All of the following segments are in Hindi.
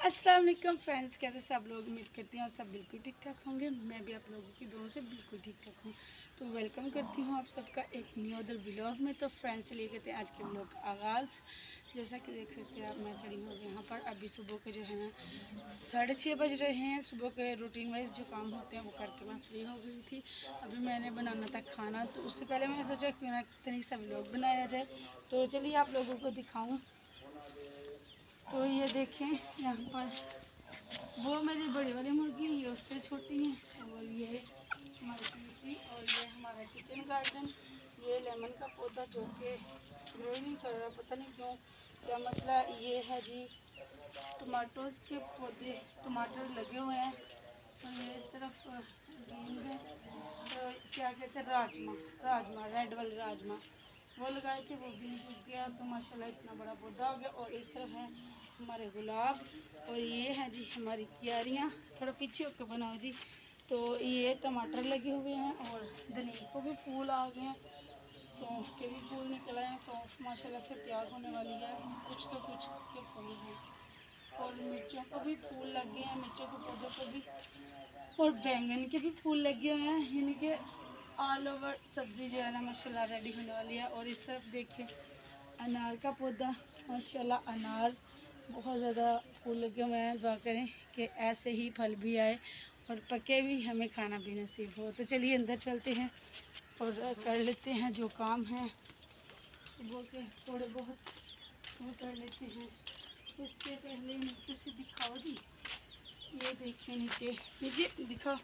अस्सलाम वालेकुम फ्रेंड्स, कैसे सब लोग। उम्मीद करती हूँ आप सब बिल्कुल ठीक ठाक होंगे। मैं भी आप लोगों की दुआओं से बिल्कुल ठीक ठाक हूँ। तो वेलकम करती हूँ आप सबका एक न्यू अदर व्लॉग में। तो फ्रेंड्स चलिए करते हैं आज के व्लॉग का आगाज़। जैसा कि देख सकते हैं आप, मैं खड़ी हूँ यहाँ पर। अभी सुबह के जो है ना 6:30 बज रहे हैं। सुबह के रूटीन वाइज जो काम होते हैं वो करके मैं फ्री हो गई थी। अभी मैंने बनाना था खाना, तो उससे पहले मैंने सोचा क्यों ना तनिक सा व्लॉग बनाया जाए। तो चलिए आप लोगों को दिखाऊँ। तो ये देखें, यहाँ पर वो मेरी बड़ी वाली मुर्गी, ये उससे छोटी है। और ये हमारी तीसरी, और ये हमारा किचन गार्डन। ये लेमन का पौधा जो कि ग्रो ही नहीं कर रहा, पता नहीं क्यों, क्या मसला। ये है जी टमाटोज़ के पौधे, टमाटर लगे हुए हैं। और ये इस तरफ ग्रीन है, तो क्या कहते हैं, राजमा रेड वाले राजमा वो लगाए थे, वो भी उग गया। तो माशाल्लाह इतना बड़ा पौधा हो गया। और इस तरफ है हमारे गुलाब, और ये है जी हमारी क्यारियाँ। थोड़ा पीछे होकर बनाओ जी। तो ये टमाटर लगे हुए हैं, और धनिया को भी फूल आ गए हैं, सौंफ के भी फूल निकल आए हैं। सौंफ माशाल्लाह से तैयार होने वाली है, कुछ तो कुछ के फूल हैं। और मिर्चों को भी फूल लग गए हैं, मिर्चों के पौधों को भी। और बैंगन के भी फूल लगे हुए हैं, यानी कि ऑल ओवर सब्ज़ी जो है ना माशाल्लाह रेडी होने वाली है। और इस तरफ देखिए अनार का पौधा, माशाल्लाह अनार बहुत ज़्यादा फूल लगे हुए हैं। दुआ करें कि ऐसे ही फल भी आए और पके भी, हमें खाना भी नसीब हो। तो चलिए अंदर चलते हैं और कर लेते हैं जो काम है सुबह के, थोड़े बहुत वो कर लेते हैं। इससे पहले नीचे से दिखाओ जी। ये देखिए नीचे नीचे दिखाओ,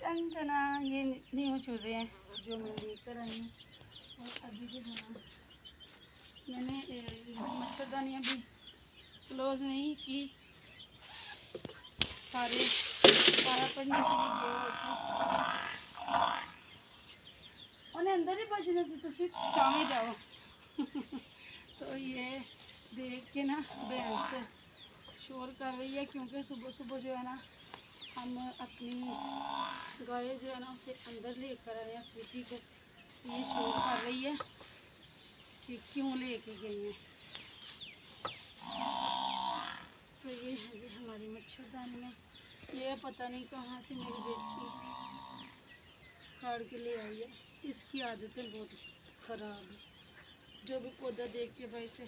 टन टना, ये न्यू चूज़े हैं जो मैं लेकर आई हूँ। और अभी जो है ना मैंने मच्छरदानियाँ भी क्लोज़ नहीं की, सारा पढ़ने के लिए गए होते, उन्हें अंदर ही बजने थे, तुम छावे जाओ। तो ये देख के ना भैंस शोर कर रही है, क्योंकि सुबह सुबह जो है ना हम अपनी गाय जो है ना उसे अंदर लेकर आए हैं, स्वीटी को। ये शोर कर रही है कि क्यों लेके गई है। तो ये है जी हमारी मच्छरदानियाँ। ये पता नहीं कहाँ से मेरी बेटी काट के ले आई है। इसकी आदतें बहुत ख़राब है, जो भी पौधा देख के भाई से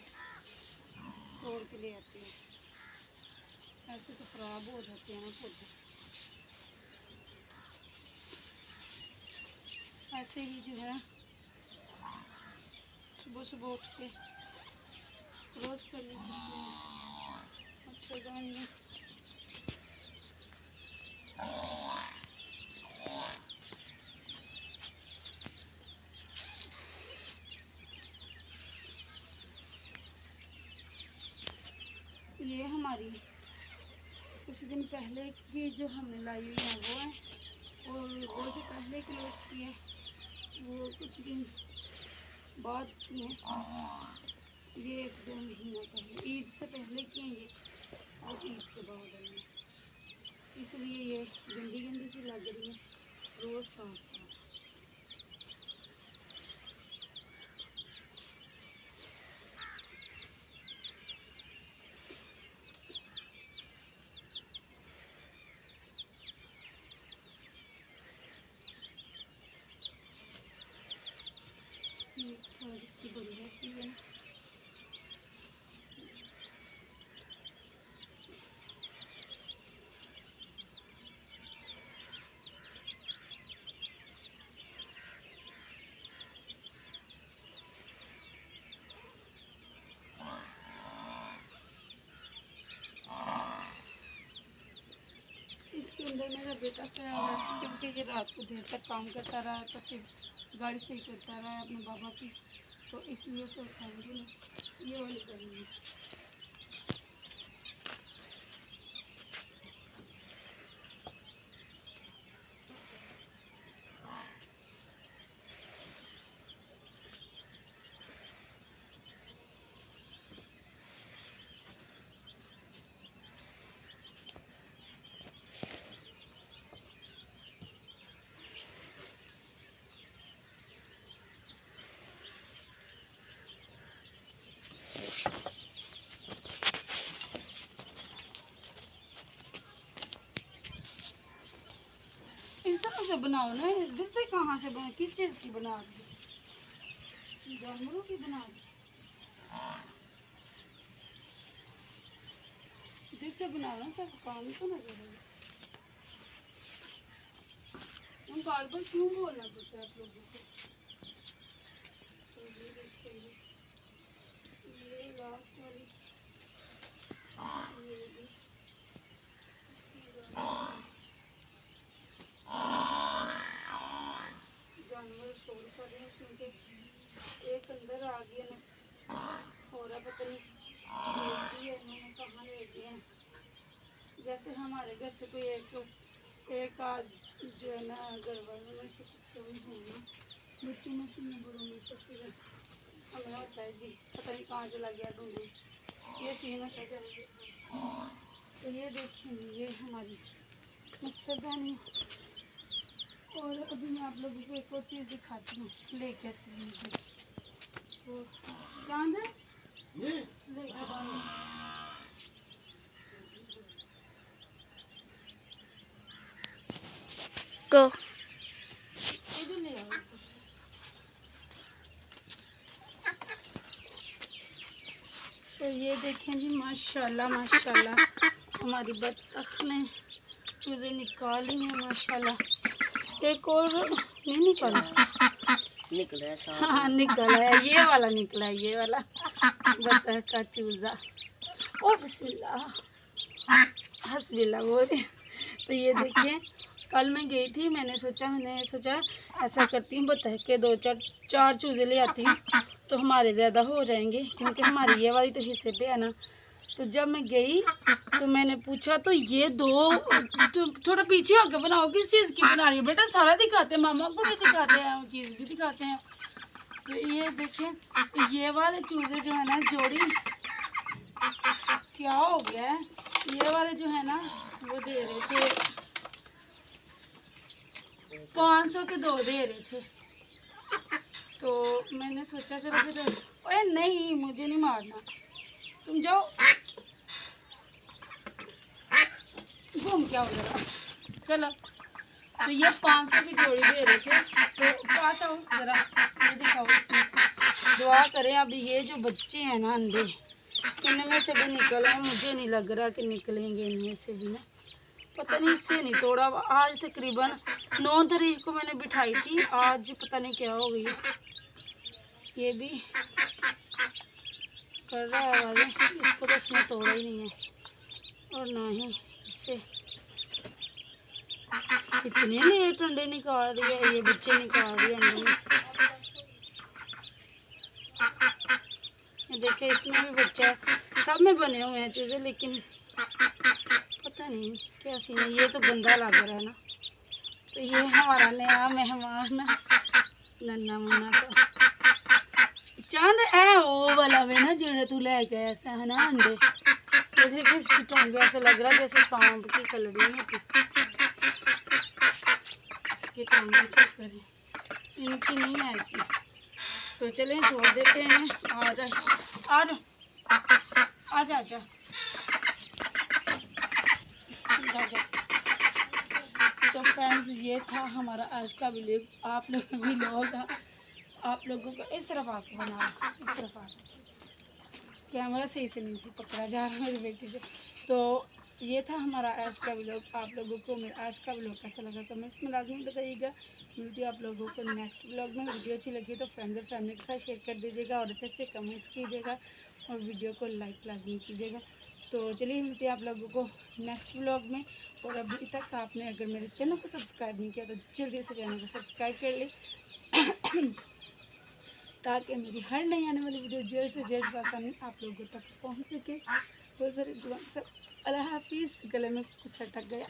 तोड़ के ले आती है। ऐसे तो ख़राब हो जाते हैं ना पौधे। ऐसे ही जो है सुबह सुबह उठ के रोज़ कर लेती हूँ मच्छरदानी। ये हमारी कुछ दिन पहले की जो हमने लाई हुई है वो है, और वो जो पहले क्लोज की है वो कुछ दिन बाद की है। ये 1-2 महीना पहले, ईद से पहले की है ये, और ईद के बाद आई है। इसलिए ये गंदी गंदी सी लग रही है, रोज़ साफ साफ। एक साइड इसकी बड़ी रहती है। इसके अंदर मेरा बेटा सोया हुआ है, क्योंकि ये रात को देर तक काम करता रहा, तो फिर गाड़ी सही करता रहा है अपने बाबा की, तो इसलिए उसे उठाएंगे नहीं। ये वाली करनी है। से बनाओ ना, इधर से कहाँ से बना, किस चीज़ की बना दी, जानवरों की बना दी, इधर से बनाओ ना, सब काम तो नजर है। हम बार बार क्यों बोलना पड़ता है आप लोगों को। तो ये देखिए, ये लास्ट वाली, ये भी जानवर शोर कर रहे हैं क्योंकि एक अंदर आ गया ना, हो रहा पता नहीं भेजती है इन्होंने कहाँ ले गए हैं। जैसे हमारे घर से कोई एक आध जो है ना घर वालों में से कोई होना, बच्चों में से बड़ों में से फिर हमें होता है जी पता नहीं कहाँ चला गया ढूंढूस, ये सीन होता चल। तो ये देखें, ये हमारी मच्छरदानी। और अभी मैं आप लोगों को एक और चीज़ दिखाती हूँ, लेके आती हूँ मुझे तो चांद लेके को इधर ले आओ। तो ये देखें जी, माशाल्लाह माशाल्लाह हमारी बत्तख ने चूज़े निकाली हैं माशाल्लाह। एक और नहीं निकाला, निकला है, हाँ निकला है, ये वाला निकला है, ये वाला बत्तख का चूज़ा। ओ बिस्मिल्लाह, हस्बिल्लाह बोले। तो ये देखिए, कल मैं गई थी, मैंने सोचा ऐसा करती हूँ, बत्तख के दो चार चूज़े ले आती हूँ तो हमारे ज़्यादा हो जाएंगे, क्योंकि हमारी ये वाली तो हिस्से पे है ना। तो जब मैं गई तो मैंने पूछा, तो ये दो तो थोड़ा पीछे होकर बनाओ, किस चीज़ की बना रही हो बेटा, सारा दिखाते हैं, मामा को भी दिखाते हैं, चीज़ भी दिखाते हैं। तो ये देखें, तो ये वाले चूज़े जो है ना जोड़ी, क्या हो गया है, ये वाले जो है ना वो दे रहे थे 500 के 2 दे रहे थे। तो मैंने सोचा चलो फिर, ओए नहीं मुझे नहीं मारना, तुम जाओ, घूम क्या हो जरा, चलो। तो ये 500 की जोड़ी दे रहे थे, तो पास आओ ज़रा, ये दिखाओ, इसमें से दुआ करें। अब ये जो बच्चे हैं ना अंडे, इनमें से भी निकल आए, मुझे नहीं लग रहा कि निकलेंगे इनमें से भी ना, पता नहीं, इससे नहीं तोड़ा। आज तकरीबन 9 तारीख को मैंने बिठाई थी, आज पता नहीं क्या हो गई, ये भी कर रहा है आवाज़ें, इसको तो इसने तोड़ा ही नहीं है, और ना ही इससे इतने लेट अंडे निकाल रही है, ये बच्चे निकाल रही है अंडों में से। ये देखे, इसमें भी बच्चा है, सब में बने हुए हैं चूज़े, लेकिन पता नहीं क्या सीन है, ये तो गंदा लग रहा है ना। तो ये हमारा नया मेहमान नन्ना मुन्ना का चांद है, वो वाला वे ना जो तू लेके आया ऐसा है ना अंडे। ये देखे, इसकी टोंगे ऐसा लग रहा है जैसे सांप की कलड़ी होती, इसकी टोंगे चेक करें, इनकी नहीं है ऐसी। तो चलें छोड़ देते हैं, आ जा आ जा आ जा जा। तो फ्रेंड्स, ये था हमारा आज का व्लॉग। आप लोगों को इस तरफ आके बना, इस तरफ आ, कैमरा सही से नहीं पकड़ा जा रहा मेरी बेटी से। तो ये था हमारा आज का व्लॉग। आप लोगों को मेरा आज का व्लॉग कैसा लगा कमेंट्स में लाजमी बताइएगा। मिलती है आप लोगों को नेक्स्ट व्लॉग में। वीडियो अच्छी लगी तो फ्रेंड्स और फैमिली के साथ शेयर कर दीजिएगा, और अच्छे अच्छे कमेंट्स कीजिएगा, और वीडियो को लाइक लाजमी कीजिएगा। तो चलिए, मिलते हैं आप लोगों को नेक्स्ट व्लॉग में। और अभी तक आपने अगर मेरे चैनल को सब्सक्राइब नहीं किया तो जल्दी से चैनल को सब्सक्राइब कर ले ताकि मेरी हर नई आने वाली वीडियो जल्द से जल्द आसानी आप लोगों तक पहुंच सके। बहुत सारी दुआ सब। अल्लाह हाफिज़। गले में कुछ अटक गया।